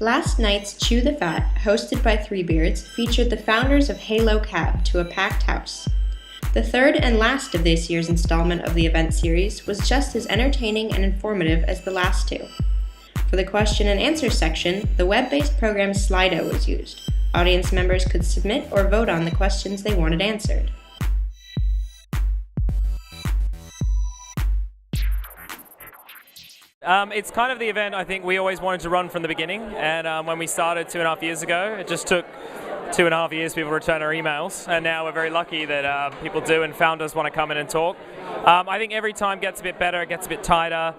Last night's Chew the Fat, hosted by Three Beards, featured the founders of Hailo Cab to a packed house. The third and last of this year's installment of the event series was just as entertaining and informative as the last two. For the question and answer section, the web-based program Slido was used. Audience members could submit or vote on the questions they wanted answered. It's kind of the event I think we always wanted to run from the beginning, and when we started 2.5 years ago, it just took 2.5 years for people to return our emails, and now we're very lucky that people do, and founders want to come in and talk. I think every time gets a bit better, it gets a bit tighter,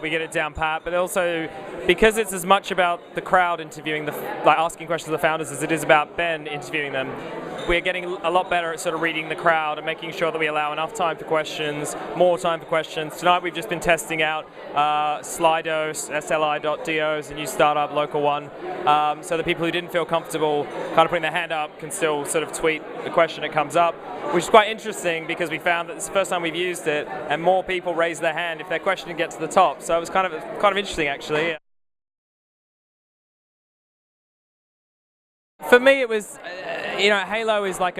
we get it down pat, but also because it's as much about the crowd interviewing, asking questions of the founders as it is about Ben interviewing them, we're getting a lot better at sort of reading the crowd and making sure that we allow enough time for questions, more time for questions. Tonight we've just been testing out Slido, sli.do, is a new startup, local one, so the people who didn't feel comfortable kind of putting their hand up can still sort of tweet the question that comes up, which is quite interesting because we found that it's the first time we've used it and more people raise their hand if their question didn't get to the top, so it was kind of interesting actually. For me, it was, Hailo is like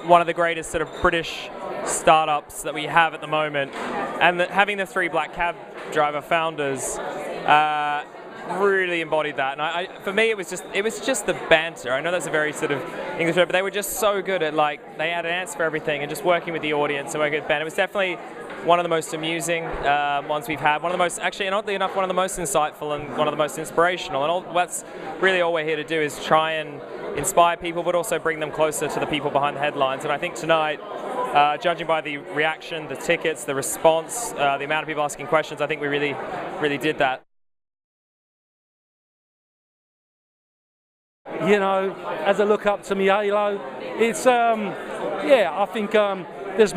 one of the greatest sort of British startups that we have at the moment, and having the three black cab driver founders really embodied that. And for me, it was just the banter. I know that's a very sort of English word, but they were just so good at they had an answer for everything and just working with the audience and working with Ben. It was definitely one of the most amusing ones we've had. One of the most, actually, and oddly enough, one of the most insightful and one of the most inspirational. And that's really all we're here to do is try and inspire people, but also bring them closer to the people behind the headlines. And I think tonight, judging by the reaction, the tickets, the response, the amount of people asking questions, I think we really did that. As I look up to me Hailo, it's I think there's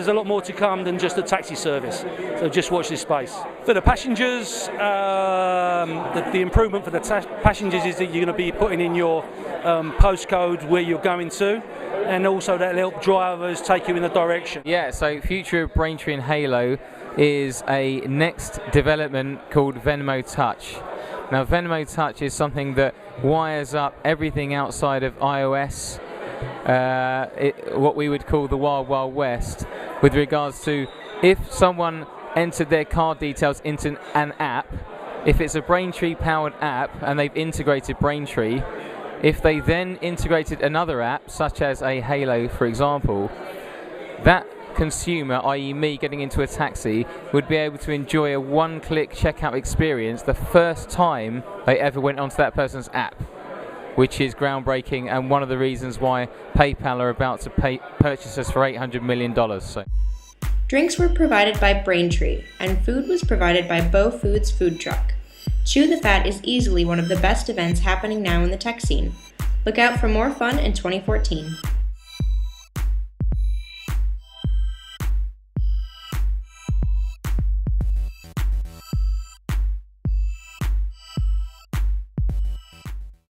a lot more to come than just a taxi service. So just watch this space. For the passengers, the improvement for the passengers is that you're going to be putting in your postcode where you're going to, and also that'll help drivers take you in the direction. Yeah, so future of Braintree and Hailo is a next development called Venmo Touch. Now Venmo Touch is something that wires up everything outside of iOS, what we would call the Wild Wild West, with regards to if someone entered their card details into an app, if it's a Braintree powered app and they've integrated Braintree, if they then integrated another app such as a Hailo for example, that consumer, i.e. me getting into a taxi, would be able to enjoy a one-click checkout experience the first time they ever went onto that person's app, which is groundbreaking and one of the reasons why PayPal are about to purchase us for $800 million. So. Drinks were provided by Braintree, and food was provided by Bo Foods food truck. Chew the Fat is easily one of the best events happening now in the tech scene. Look out for more fun in 2014.